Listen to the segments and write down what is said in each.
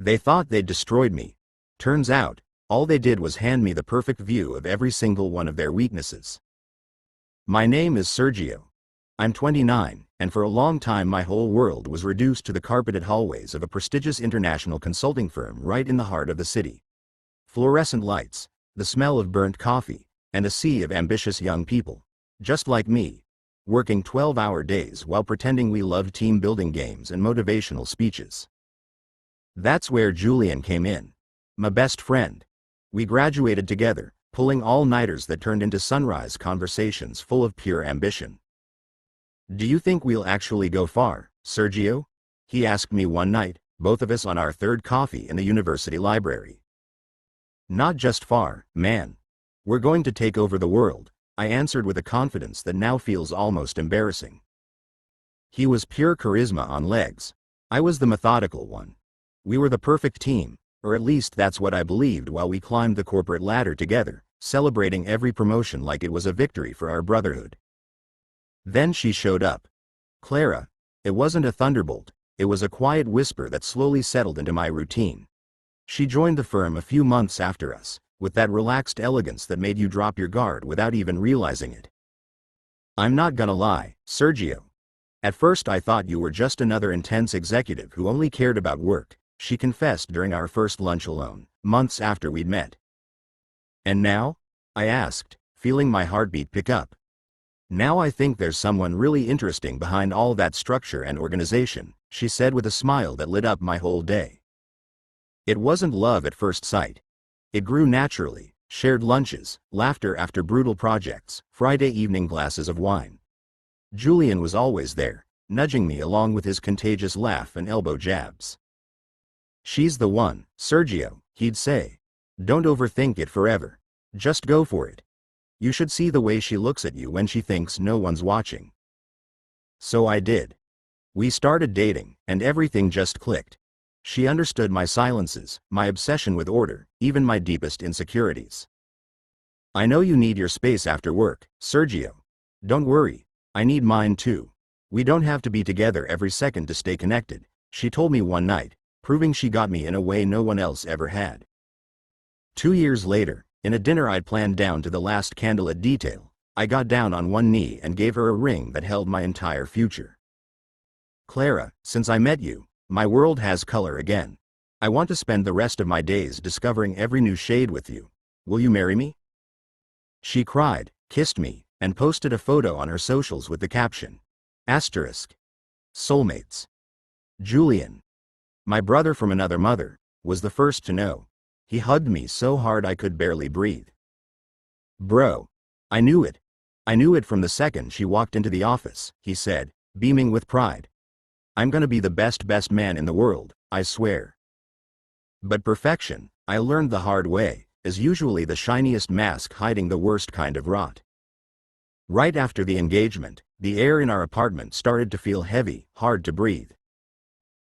They thought they'd destroyed me. Turns out, all they did was hand me the perfect view of every single one of their weaknesses. My name is Sergio. I'm 29, and for a long time my whole world was reduced to the carpeted hallways of a prestigious international consulting firm right in the heart of the city. Fluorescent lights, the smell of burnt coffee, and a sea of ambitious young people, just like me, working 12-hour days while pretending we loved team-building games and motivational speeches. That's where Julian came in. My best friend. We graduated together, pulling all-nighters that turned into sunrise conversations full of pure ambition. "Do you think we'll actually go far, Sergio?" he asked me one night, both of us on our third coffee in the university library. "Not just far, man. We're going to take over the world," I answered with a confidence that now feels almost embarrassing. He was pure charisma on legs. I was the methodical one. We were the perfect team, or at least that's what I believed while we climbed the corporate ladder together, celebrating every promotion like it was a victory for our brotherhood. Then she showed up. Clara. It wasn't a thunderbolt, it was a quiet whisper that slowly settled into my routine. She joined the firm a few months after us, with that relaxed elegance that made you drop your guard without even realizing it. "I'm not gonna lie, Sergio. At first I thought you were just another intense executive who only cared about work," she confessed during our first lunch alone, months after we'd met. "And now?" I asked, feeling my heartbeat pick up. "Now I think there's someone really interesting behind all that structure and organization," she said with a smile that lit up my whole day. It wasn't love at first sight. It grew naturally, shared lunches, laughter after brutal projects, Friday evening glasses of wine. Julian was always there, nudging me along with his contagious laugh and elbow jabs. "She's the one, Sergio," he'd say. "Don't overthink it forever. Just go for it. You should see the way she looks at you when she thinks no one's watching." So I did. We started dating, and everything just clicked. She understood my silences, my obsession with order, even my deepest insecurities. "I know you need your space after work, Sergio. Don't worry, I need mine too. We don't have to be together every second to stay connected," she told me one night, proving she got me in a way no one else ever had. 2 years later, in a dinner I'd planned down to the last candlelit detail, I got down on one knee and gave her a ring that held my entire future. "Clara, since I met you, my world has color again. I want to spend the rest of my days discovering every new shade with you. Will you marry me?" She cried, kissed me, and posted a photo on her socials with the caption, "*Soulmates. Julian, my brother from another mother, was the first to know. He hugged me so hard I could barely breathe. Bro. I knew it. I knew it from the second she walked into the office," he said, beaming with pride. "I'm gonna be the best man in the world, I swear." But perfection, I learned the hard way, is usually the shiniest mask hiding the worst kind of rot. Right after the engagement, the air in our apartment started to feel heavy, hard to breathe.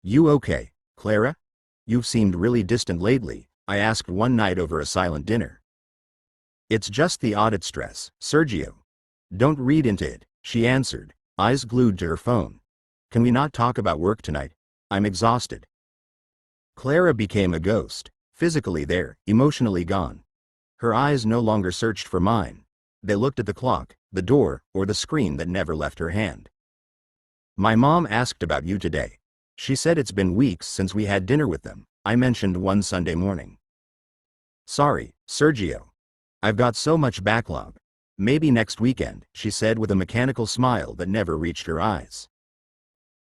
"You okay, Clara? You've seemed really distant lately," I asked one night over a silent dinner. "It's just the audit stress, Sergio. Don't read into it," she answered, eyes glued to her phone. "Can we not talk about work tonight? I'm exhausted." Clara became a ghost, physically there, emotionally gone. Her eyes no longer searched for mine. They looked at the clock, the door, or the screen that never left her hand. "My mom asked about you today. She said it's been weeks since we had dinner with them," I mentioned one Sunday morning. "Sorry, Sergio. I've got so much backlog. Maybe next weekend," she said with a mechanical smile that never reached her eyes.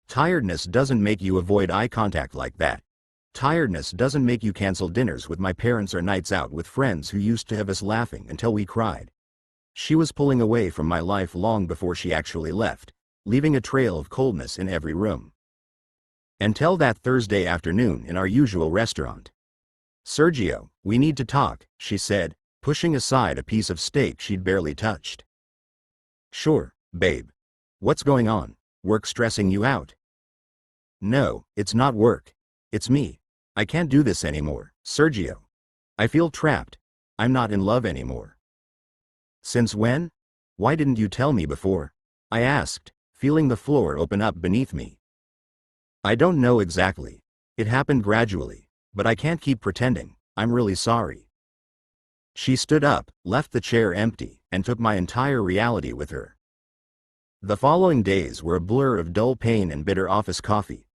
Tiredness doesn't make you avoid eye contact like that. Tiredness doesn't make you cancel dinners with my parents or nights out with friends who used to have us laughing until we cried. She was pulling away from my life long before she actually left, leaving a trail of coldness in every room. Until that Thursday afternoon in our usual restaurant. "Sergio, we need to talk," she said, pushing aside a piece of steak she'd barely touched. "Sure, babe. What's going on? Work stressing you out?" "No, it's not work. It's me. I can't do this anymore, Sergio. I feel trapped. I'm not in love anymore." "Since when? Why didn't you tell me before?" I asked, feeling the floor open up beneath me. "I don't know exactly. It happened gradually, But I can't keep pretending. I'm really sorry. She stood up, left the chair empty, and took my entire reality with her. The following days were a blur of dull pain and bitter office coffee.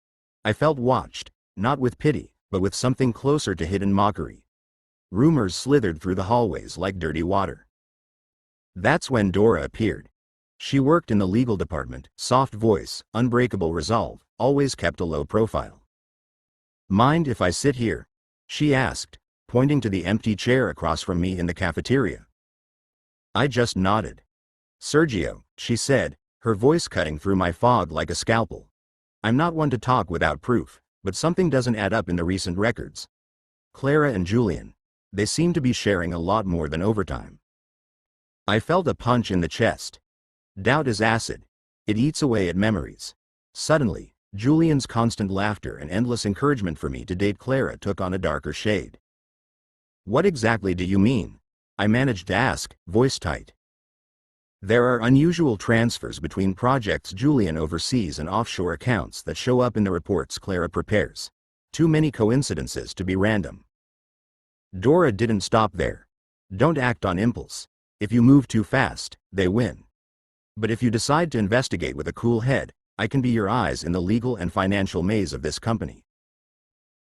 I felt watched, not with pity, but with something closer to hidden mockery. Rumors slithered through the hallways like dirty water. That's when Dora appeared. She worked in the legal department, soft voice, unbreakable resolve, always kept a low profile. "Mind if I sit here?" she asked, pointing to the empty chair across from me in the cafeteria. I just nodded. "Sergio," she said, her voice cutting through my fog like a scalpel. "I'm not one to talk without proof, but something doesn't add up in the recent records. Clara and Julian, they seem to be sharing a lot more than overtime." I felt a punch in the chest. Doubt is acid. It eats away at memories. Suddenly, Julian's constant laughter and endless encouragement for me to date Clara took on a darker shade. "What exactly do you mean?" I managed to ask, voice tight. "There are unusual transfers between projects Julian oversees and offshore accounts that show up in the reports Clara prepares. Too many coincidences to be random." Dora didn't stop there. "Don't act on impulse. If you move too fast, they win. But if you decide to investigate with a cool head, I can be your eyes in the legal and financial maze of this company."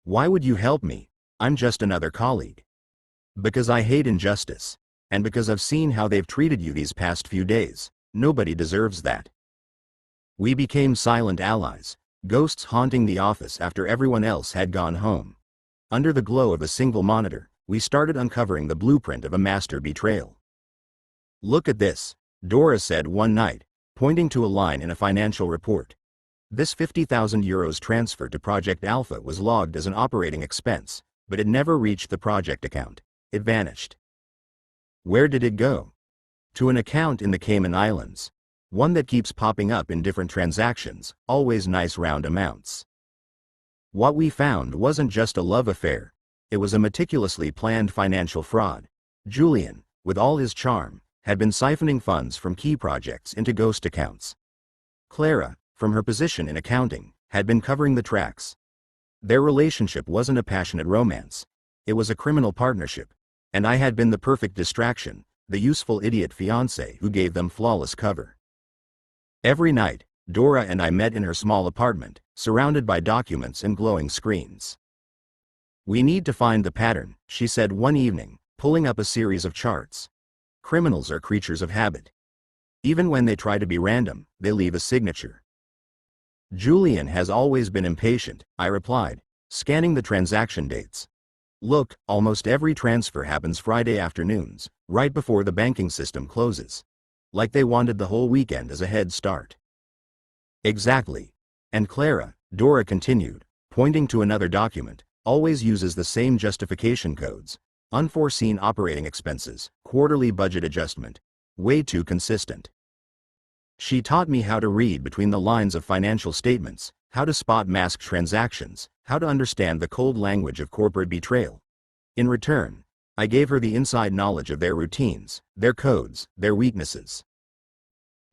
"Why would you help me? I'm just another colleague." "Because I hate injustice. And because I've seen how they've treated you these past few days. Nobody deserves that." We became silent allies, ghosts haunting the office after everyone else had gone home. Under the glow of a single monitor, we started uncovering the blueprint of a master betrayal. "Look at this," Dora said one night, pointing to a line in a financial report. "This €50,000 transfer to Project Alpha was logged as an operating expense, but it never reached the project account. It vanished." "Where did it go?" "To an account in the Cayman Islands. One that keeps popping up in different transactions, always nice round amounts." What we found wasn't just a love affair. It was a meticulously planned financial fraud. Julian, with all his charm, had been siphoning funds from key projects into ghost accounts. Clara, from her position in accounting, had been covering the tracks. Their relationship wasn't a passionate romance. It was a criminal partnership. And I had been the perfect distraction, the useful idiot fiancé who gave them flawless cover. Every night, Dora and I met in her small apartment, surrounded by documents and glowing screens. "We need to find the pattern," she said one evening, pulling up a series of charts. "Criminals are creatures of habit. Even when they try to be random, they leave a signature." "Julian has always been impatient," I replied, scanning the transaction dates. "Look, almost every transfer happens Friday afternoons, right before the banking system closes. Like they wanted the whole weekend as a head start." "Exactly. And Clara," Dora continued, pointing to another document, "always uses the same justification codes. Unforeseen operating expenses, quarterly budget adjustment. Way too consistent." She taught me how to read between the lines of financial statements, how to spot masked transactions, how to understand the cold language of corporate betrayal. In return, I gave her the inside knowledge of their routines, their codes, their weaknesses.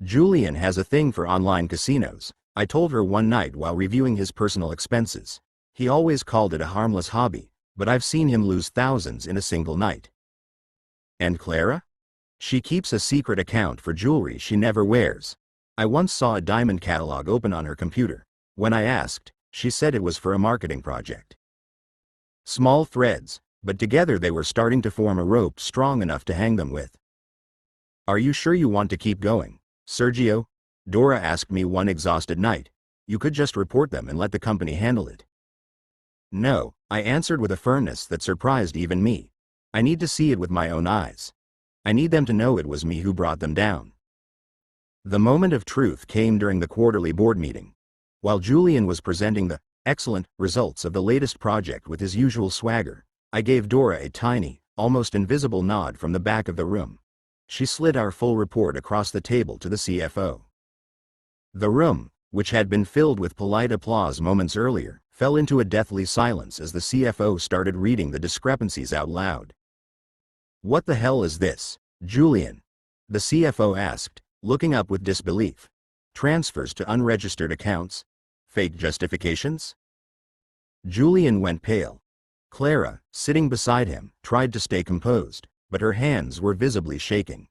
"Julian has a thing for online casinos," I told her one night while reviewing his personal expenses. "He always called it a harmless hobby, but I've seen him lose thousands in a single night." "And Clara?" "She keeps a secret account for jewelry she never wears. I once saw a diamond catalog open on her computer. When I asked, she said it was for a marketing project." Small threads, but together they were starting to form a rope strong enough to hang them with. "Are you sure you want to keep going, Sergio?" Dora asked me one exhausted night. "You could just report them and let the company handle it." "No," I answered with a firmness that surprised even me. "I need to see it with my own eyes. I need them to know it was me who brought them down." The moment of truth came during the quarterly board meeting. While Julian was presenting the excellent results of the latest project with his usual swagger, I gave Dora a tiny, almost invisible nod from the back of the room. She slid our full report across the table to the CFO. The room, which had been filled with polite applause moments earlier, fell into a deathly silence as the CFO started reading the discrepancies out loud. "What the hell is this, Julian?" the CFO asked, looking up with disbelief. "Transfers to unregistered accounts? Fake justifications?" Julian went pale. Clara, sitting beside him, tried to stay composed, but her hands were visibly shaking.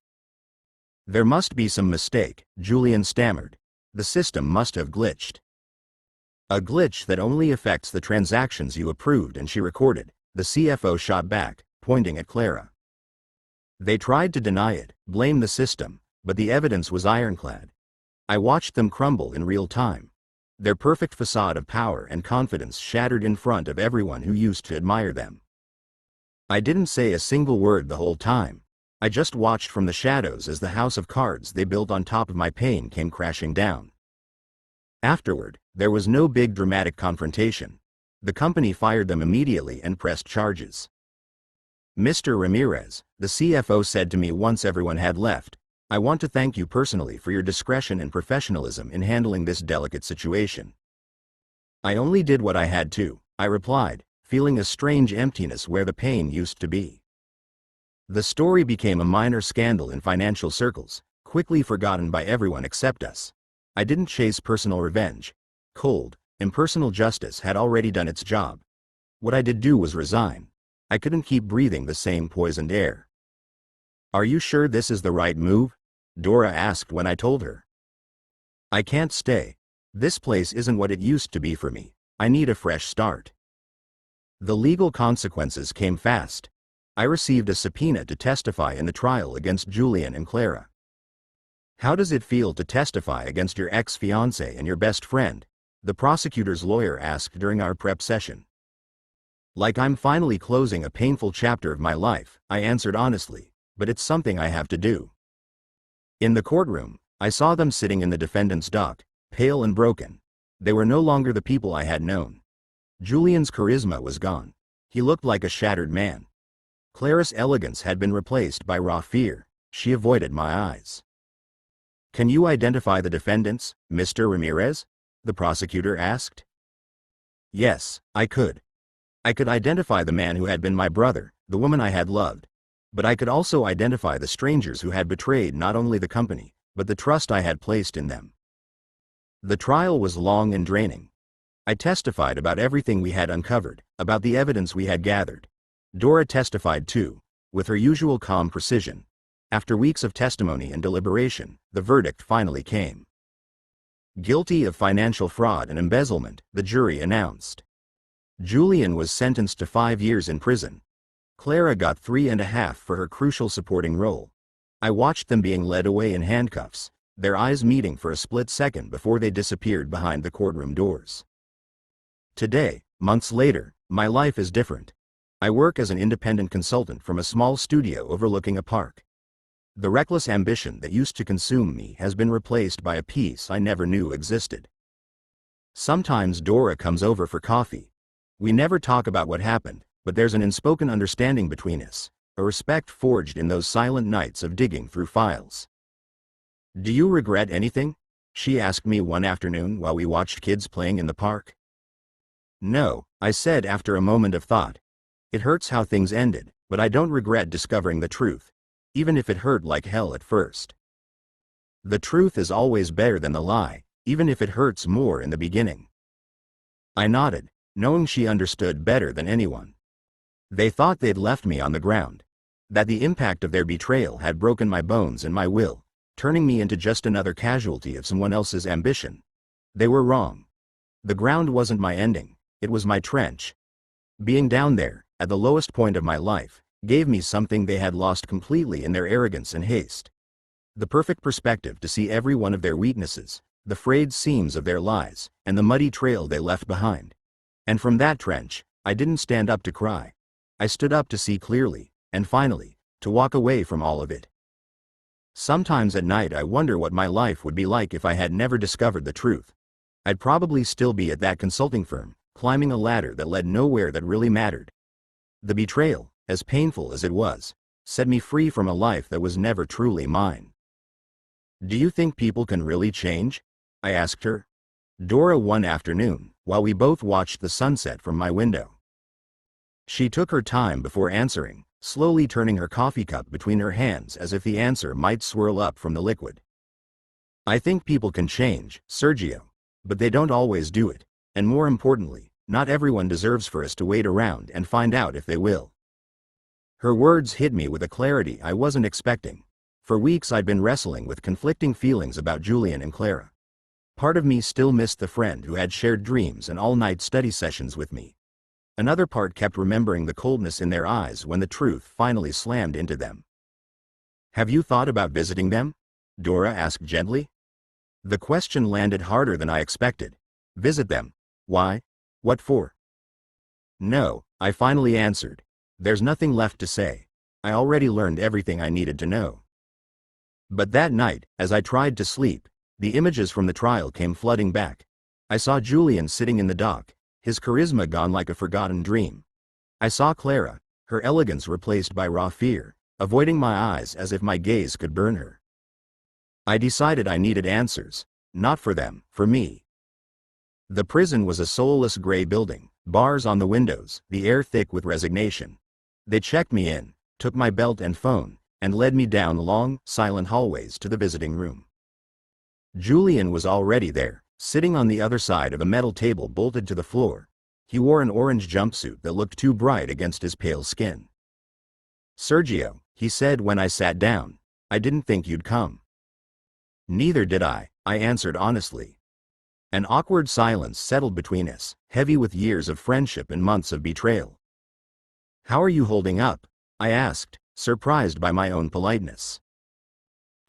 "There must be some mistake," Julian stammered. "The system must have glitched." "A glitch that only affects the transactions you approved and she recorded," the CFO shot back, pointing at Clara. They tried to deny it, blame the system, but the evidence was ironclad. I watched them crumble in real time. Their perfect facade of power and confidence shattered in front of everyone who used to admire them. I didn't say a single word the whole time. I just watched from the shadows as the house of cards they built on top of my pain came crashing down. Afterward, there was no big dramatic confrontation. The company fired them immediately and pressed charges. "Mr. Ramirez," the CFO said to me once everyone had left, "I want to thank you personally for your discretion and professionalism in handling this delicate situation." "I only did what I had to," I replied, feeling a strange emptiness where the pain used to be. The story became a minor scandal in financial circles, quickly forgotten by everyone except us. I didn't chase personal revenge. Cold, impersonal justice had already done its job. What I did do was resign. I couldn't keep breathing the same poisoned air. "Are you sure this is the right move?" Dora asked when I told her. "I can't stay. This place isn't what it used to be for me. I need a fresh start." The legal consequences came fast. I received a subpoena to testify in the trial against Julian and Clara. "How does it feel to testify against your ex-fiancé and your best friend?" the prosecutor's lawyer asked during our prep session. "Like I'm finally closing a painful chapter of my life," I answered honestly, "but it's something I have to do." In the courtroom, I saw them sitting in the defendant's dock, pale and broken. They were no longer the people I had known. Julian's charisma was gone. He looked like a shattered man. Clara's elegance had been replaced by raw fear. She avoided my eyes. "Can you identify the defendants, Mr. Ramirez?" the prosecutor asked. Yes, I could. I could identify the man who had been my brother, the woman I had loved. But I could also identify the strangers who had betrayed not only the company, but the trust I had placed in them. The trial was long and draining. I testified about everything we had uncovered, about the evidence we had gathered. Dora testified too, with her usual calm precision. After weeks of testimony and deliberation, the verdict finally came. Guilty of financial fraud and embezzlement, the jury announced. Julian was sentenced to 5 years in prison. Clara got 3.5 for her crucial supporting role. I watched them being led away in handcuffs, their eyes meeting for a split second before they disappeared behind the courtroom doors. Today, months later, my life is different. I work as an independent consultant from a small studio overlooking a park. The reckless ambition that used to consume me has been replaced by a peace I never knew existed. Sometimes Dora comes over for coffee. We never talk about what happened, but there's an unspoken understanding between us, a respect forged in those silent nights of digging through files. "Do you regret anything?" she asked me one afternoon while we watched kids playing in the park. "No," I said after a moment of thought. "It hurts how things ended, but I don't regret discovering the truth, even if it hurt like hell at first. The truth is always better than the lie, even if it hurts more in the beginning." I nodded, knowing she understood better than anyone. They thought they'd left me on the ground, that the impact of their betrayal had broken my bones and my will, turning me into just another casualty of someone else's ambition. They were wrong. The ground wasn't my ending, it was my trench. Being down there, at the lowest point of my life, gave me something they had lost completely in their arrogance and haste. The perfect perspective to see every one of their weaknesses, the frayed seams of their lies, and the muddy trail they left behind. And from that trench, I didn't stand up to cry. I stood up to see clearly, and finally, to walk away from all of it. Sometimes at night I wonder what my life would be like if I had never discovered the truth. I'd probably still be at that consulting firm, climbing a ladder that led nowhere that really mattered. The betrayal, as painful as it was, set me free from a life that was never truly mine. "Do you think people can really change?" I asked her. Dora one afternoon, while we both watched the sunset from my window. She took her time before answering, slowly turning her coffee cup between her hands as if the answer might swirl up from the liquid. "I think people can change, Sergio, but they don't always do it, and more importantly, Not everyone deserves for us to wait around and find out if they will. Her words hit me with a clarity I wasn't expecting. For weeks I'd been wrestling with conflicting feelings about Julian and Clara. Part of me still missed the friend who had shared dreams and all-night study sessions with me. Another part kept remembering the coldness in their eyes when the truth finally slammed into them. "Have you thought about visiting them?" Dora asked gently. The question landed harder than I expected. Visit them? Why? What for? No, I finally answered. There's nothing left to say. I already learned everything I needed to know. But that night, as I tried to sleep, the images from the trial came flooding back. I saw Julian sitting in the dock, his charisma gone like a forgotten dream. I saw Clara, her elegance replaced by raw fear, avoiding my eyes as if my gaze could burn her. I decided I needed answers, not for them, for me. The prison was a soulless gray building, bars on the windows, the air thick with resignation. They checked me in, took my belt and phone, and led me down long, silent hallways to the visiting room. Julian was already there, sitting on the other side of a metal table bolted to the floor. He wore an orange jumpsuit that looked too bright against his pale skin. "Sergio," he said when I sat down, "I didn't think you'd come." "Neither did I answered honestly. An awkward silence settled between us, heavy with years of friendship and months of betrayal. "How are you holding up?" I asked, surprised by my own politeness.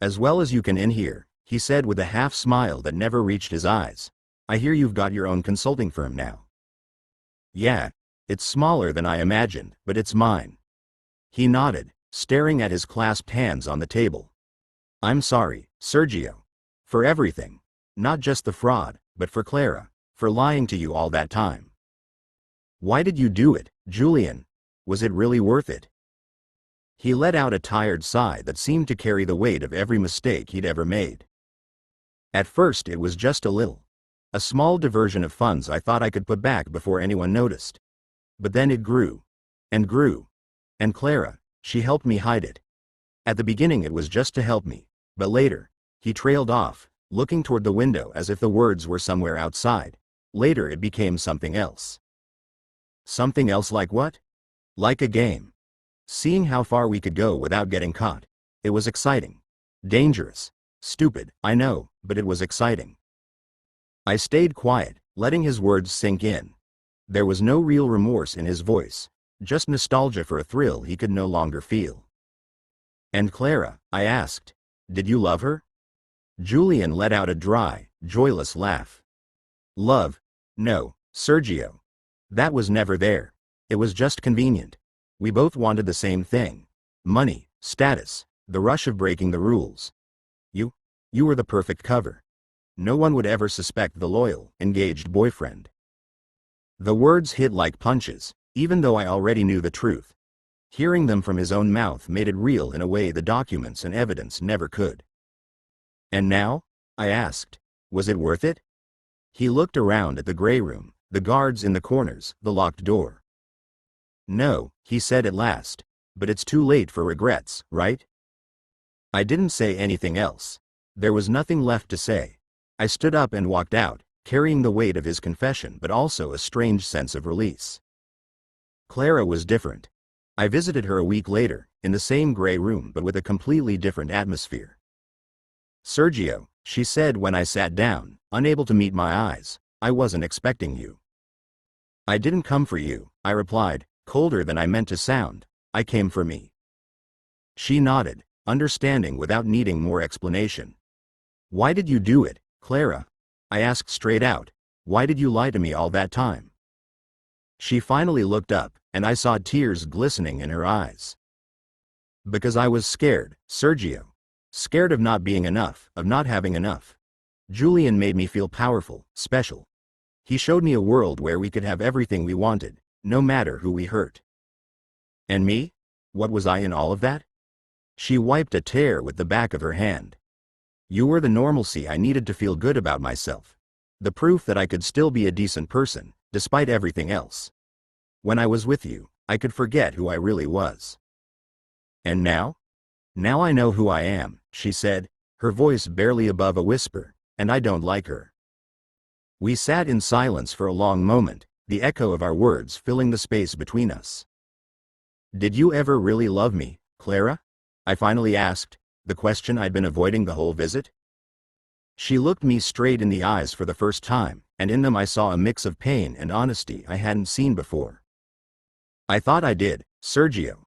"As well as you can in here," he said with a half smile that never reached his eyes. "I hear you've got your own consulting firm now." "Yeah, it's smaller than I imagined, but it's mine." He nodded, staring at his clasped hands on the table. "I'm sorry, Sergio. For everything. Not just the fraud, but for Clara, for lying to you all that time." "Why did you do it, Julian? Was it really worth it?" He let out a tired sigh that seemed to carry the weight of every mistake he'd ever made. "At first it was just a little. A small diversion of funds I thought I could put back before anyone noticed. But then it grew. And grew. And Clara, she helped me hide it. At the beginning it was just to help me, but later," he trailed off, looking toward the window as if the words were somewhere outside. "Later it became something else." "Something else like what?" "Like a game. Seeing how far we could go without getting caught. It was exciting. Dangerous. Stupid, I know, but it was exciting." I stayed quiet, letting his words sink in. There was no real remorse in his voice, just nostalgia for a thrill he could no longer feel. "And Clara," I asked, "did you love her?" Julian let out a dry, joyless laugh. "Love? No, Sergio. That was never there. It was just convenient. We both wanted the same thing. Money, status, the rush of breaking the rules. You were the perfect cover. No one would ever suspect the loyal, engaged boyfriend." The words hit like punches, even though I already knew the truth. Hearing them from his own mouth made it real in a way the documents and evidence never could. "And now?" I asked. "Was it worth it?" He looked around at the gray room, the guards in the corners, the locked door. "No," he said at last, "but it's too late for regrets, right?" I didn't say anything else. There was nothing left to say. I stood up and walked out, carrying the weight of his confession but also a strange sense of release. Clara was different. I visited her a week later, in the same gray room but with a completely different atmosphere. "Sergio," she said when I sat down, unable to meet my eyes, "I wasn't expecting you." "I didn't come for you," I replied, colder than I meant to sound. "I came for me." She nodded, understanding without needing more explanation. "Why did you do it, Clara?" I asked straight out. "Why did you lie to me all that time?" She finally looked up, and I saw tears glistening in her eyes. "Because I was scared, Sergio. Scared of not being enough, of not having enough. Julian made me feel powerful, special. He showed me a world where we could have everything we wanted, no matter who we hurt." "And me? What was I in all of that?" She wiped a tear with the back of her hand. "You were the normalcy I needed to feel good about myself. The proof that I could still be a decent person, despite everything else. When I was with you, I could forget who I really was." "And now?" "Now I know who I am," she said, her voice barely above a whisper, "and I don't like her." We sat in silence for a long moment, the echo of our words filling the space between us. "Did you ever really love me, Clara?" I finally asked, the question I'd been avoiding the whole visit. She looked me straight in the eyes for the first time, and in them I saw a mix of pain and honesty I hadn't seen before. "I thought I did, Sergio.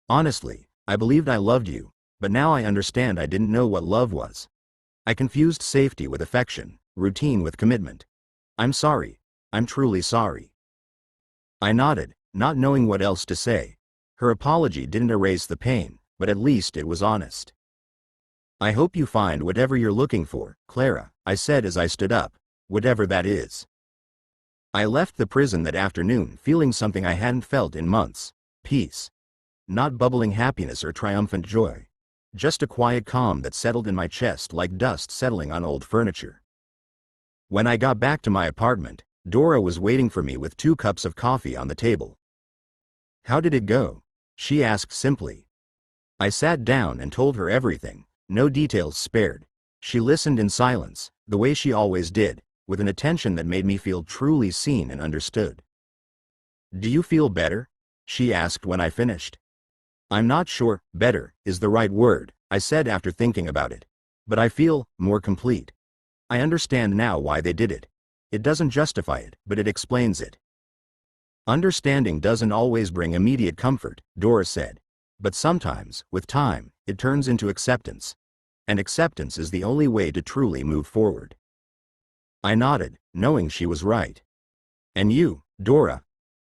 Honestly, I believed I loved you, but now I understand I didn't know what love was. I confused safety with affection, routine with commitment. I'm sorry. I'm truly sorry." I nodded, not knowing what else to say. Her apology didn't erase the pain, but at least it was honest. "I hope you find whatever you're looking for, Clara," I said as I stood up, "whatever that is." I left the prison that afternoon feeling something I hadn't felt in months: peace. Not bubbling happiness or triumphant joy. Just a quiet calm that settled in my chest like dust settling on old furniture. When I got back to my apartment, Dora was waiting for me with 2 cups of coffee on the table. "How did it go?" she asked simply. I sat down and told her everything, no details spared. She listened in silence, the way she always did, with an attention that made me feel truly seen and understood. "Do you feel better?" she asked when I finished. "I'm not sure better is the right word," I said after thinking about it. "But I feel more complete. I understand now why they did it. It doesn't justify it, but it explains it." "Understanding doesn't always bring immediate comfort," Dora said. "But sometimes, with time, it turns into acceptance. And acceptance is the only way to truly move forward." I nodded, knowing she was right. "And you, Dora?"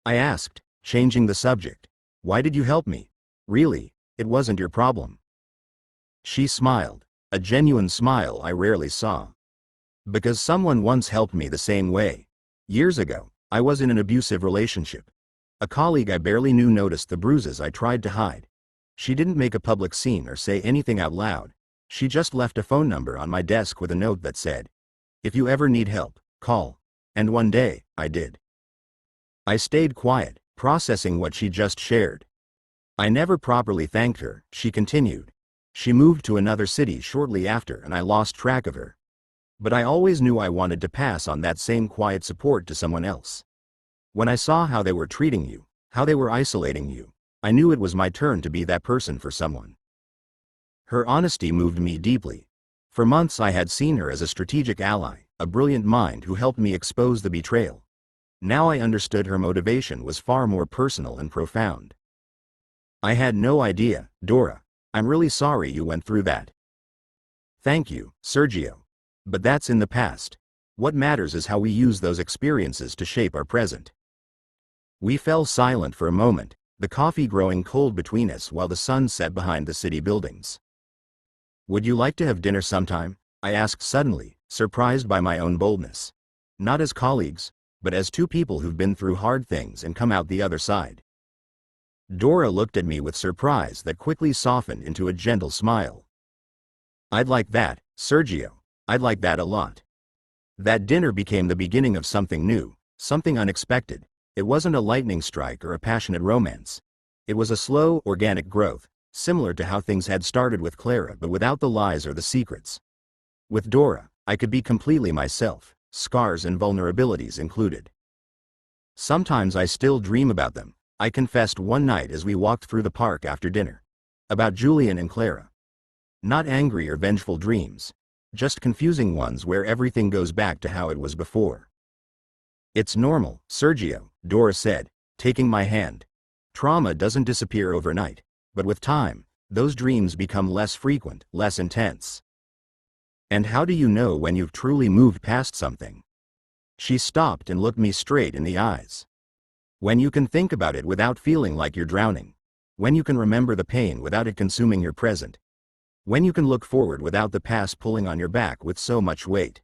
I asked, changing the subject. "Why did you help me? Really, it wasn't your problem." She smiled, a genuine smile I rarely saw. "Because someone once helped me the same way. Years ago, I was in an abusive relationship. A colleague I barely knew noticed the bruises I tried to hide. She didn't make a public scene or say anything out loud. She just left a phone number on my desk with a note that said, 'If you ever need help, call.' And one day, I did." I stayed quiet, processing what she just shared. "I never properly thanked her," she continued. "She moved to another city shortly after and I lost track of her. But I always knew I wanted to pass on that same quiet support to someone else. When I saw how they were treating you, how they were isolating you, I knew it was my turn to be that person for someone." Her honesty moved me deeply. For months I had seen her as a strategic ally, a brilliant mind who helped me expose the betrayal. Now I understood her motivation was far more personal and profound. "I had no idea, Dora. I'm really sorry you went through that." "Thank you, Sergio. But that's in the past. What matters is how we use those experiences to shape our present." We fell silent for a moment, the coffee growing cold between us while the sun set behind the city buildings. "Would you like to have dinner sometime?" I asked suddenly, surprised by my own boldness. Not as colleagues, but as 2 people who've been through hard things and come out the other side. Dora looked at me with surprise that quickly softened into a gentle smile. "I'd like that, Sergio. I'd like that a lot." That dinner became the beginning of something new, something unexpected. It wasn't a lightning strike or a passionate romance. It was a slow, organic growth, similar to how things had started with Clara but without the lies or the secrets. With Dora, I could be completely myself, scars and vulnerabilities included. "Sometimes I still dream about them," I confessed one night as we walked through the park after dinner. "About Julian and Clara. Not angry or vengeful dreams. Just confusing ones where everything goes back to how it was before." "It's normal, Sergio," Dora said, taking my hand. "Trauma doesn't disappear overnight, but with time, those dreams become less frequent, less intense." "And how do you know when you've truly moved past something?" She stopped and looked me straight in the eyes. "When you can think about it without feeling like you're drowning. When you can remember the pain without it consuming your present. When you can look forward without the past pulling on your back with so much weight."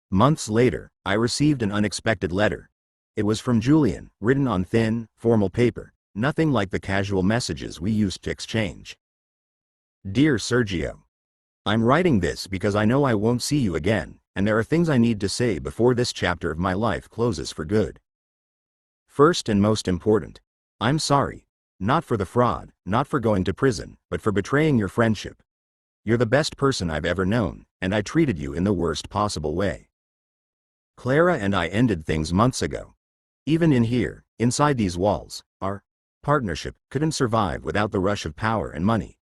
Months later, I received an unexpected letter. It was from Julian, written on thin, formal paper, nothing like the casual messages we used to exchange. "Dear Sergio, I'm writing this because I know I won't see you again, and there are things I need to say before this chapter of my life closes for good. First and most important, I'm sorry. Not for the fraud, not for going to prison, but for betraying your friendship. You're the best person I've ever known, and I treated you in the worst possible way. Clara and I ended things months ago. Even in here, inside these walls, our partnership couldn't survive without the rush of power and money.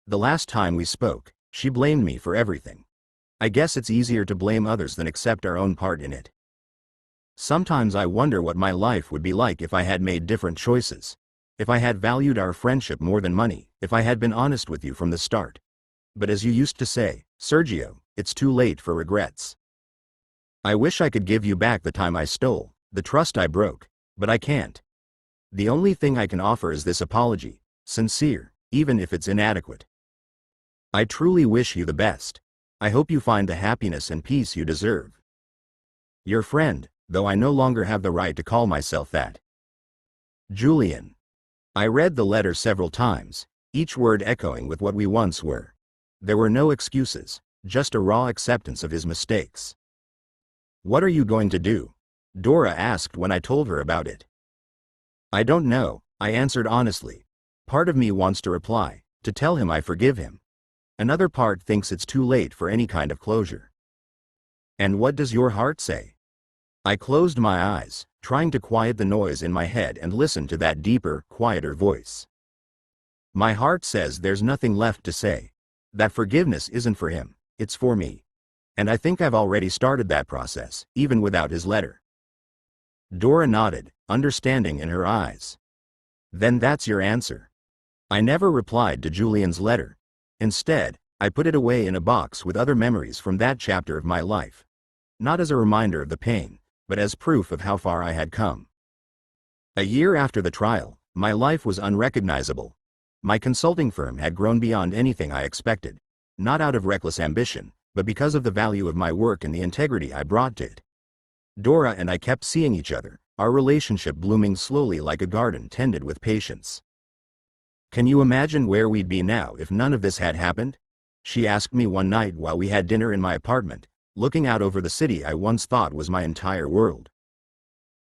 The last time we spoke, she blamed me for everything. I guess it's easier to blame others than accept our own part in it. Sometimes I wonder what my life would be like if I had made different choices. If I had valued our friendship more than money, if I had been honest with you from the start. But as you used to say, Sergio, it's too late for regrets. I wish I could give you back the time I stole, the trust I broke, but I can't. The only thing I can offer is this apology, sincere, even if it's inadequate. I truly wish you the best. I hope you find the happiness and peace you deserve. Your friend, though I no longer have the right to call myself that. Julian. I read the letter several times, each word echoing with what we once were. There were no excuses, just a raw acceptance of his mistakes. What are you going to do? Dora asked when I told her about it. I don't know, I answered honestly. Part of me wants to reply, to tell him I forgive him. Another part thinks it's too late for any kind of closure. And what does your heart say? I closed my eyes, trying to quiet the noise in my head and listen to that deeper, quieter voice. My heart says there's nothing left to say. That forgiveness isn't for him, it's for me. And I think I've already started that process, even without his letter. Dora nodded, understanding in her eyes. Then that's your answer. I never replied to Julian's letter. Instead, I put it away in a box with other memories from that chapter of my life. Not as a reminder of the pain, but as proof of how far I had come. A year after the trial, my life was unrecognizable. My consulting firm had grown beyond anything I expected, not out of reckless ambition, but because of the value of my work and the integrity I brought to it. Dora and I kept seeing each other, our relationship blooming slowly like a garden tended with patience. Can you imagine where we'd be now if none of this had happened? She asked me one night while we had dinner in my apartment, looking out over the city I once thought was my entire world.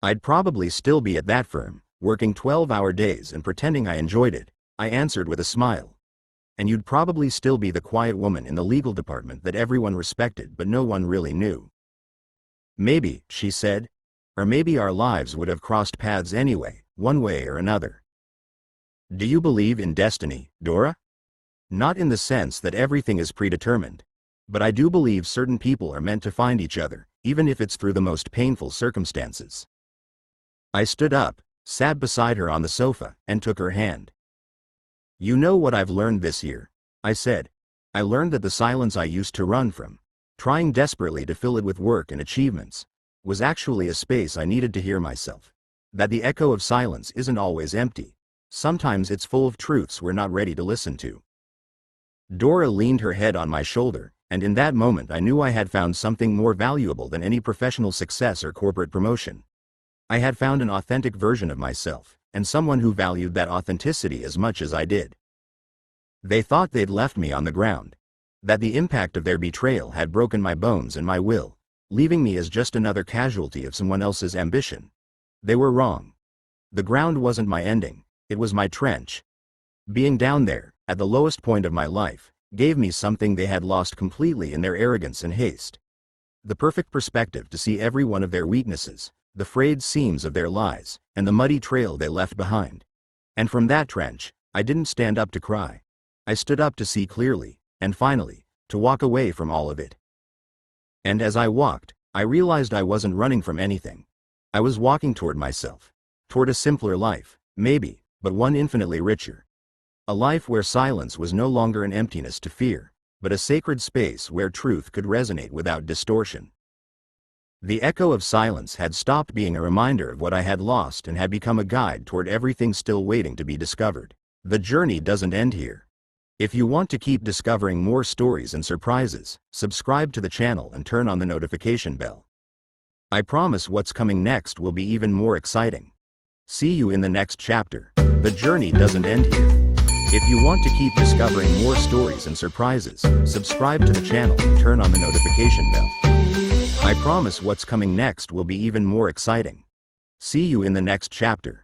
I'd probably still be at that firm, working 12-hour days and pretending I enjoyed it, I answered with a smile. And you'd probably still be the quiet woman in the legal department that everyone respected but no one really knew. Maybe, she said. Or maybe our lives would have crossed paths anyway, one way or another. Do you believe in destiny, Dora? Not in the sense that everything is predetermined. But I do believe certain people are meant to find each other, even if it's through the most painful circumstances. I stood up, sat beside her on the sofa, and took her hand. You know what I've learned this year, I said. I learned that the silence I used to run from, trying desperately to fill it with work and achievements, was actually a space I needed to hear myself. That the echo of silence isn't always empty. Sometimes it's full of truths we're not ready to listen to. Dora leaned her head on my shoulder, and in that moment I knew I had found something more valuable than any professional success or corporate promotion. I had found an authentic version of myself, and someone who valued that authenticity as much as I did. They thought they'd left me on the ground. That the impact of their betrayal had broken my bones and my will, leaving me as just another casualty of someone else's ambition. They were wrong. The ground wasn't my ending, it was my trench. Being down there, at the lowest point of my life, gave me something they had lost completely in their arrogance and haste. The perfect perspective to see every one of their weaknesses, the frayed seams of their lies, and the muddy trail they left behind. And from that trench, I didn't stand up to cry. I stood up to see clearly, and finally, to walk away from all of it. And as I walked, I realized I wasn't running from anything. I was walking toward myself. Toward a simpler life, maybe, but one infinitely richer. A life where silence was no longer an emptiness to fear, but a sacred space where truth could resonate without distortion. The echo of silence had stopped being a reminder of what I had lost and had become a guide toward everything still waiting to be discovered. The journey doesn't end here. If you want to keep discovering more stories and surprises, subscribe to the channel and turn on the notification bell. I promise what's coming next will be even more exciting. See you in the next chapter. The journey doesn't end here. If you want to keep discovering more stories and surprises, subscribe to the channel and turn on the notification bell. I promise what's coming next will be even more exciting. See you in the next chapter.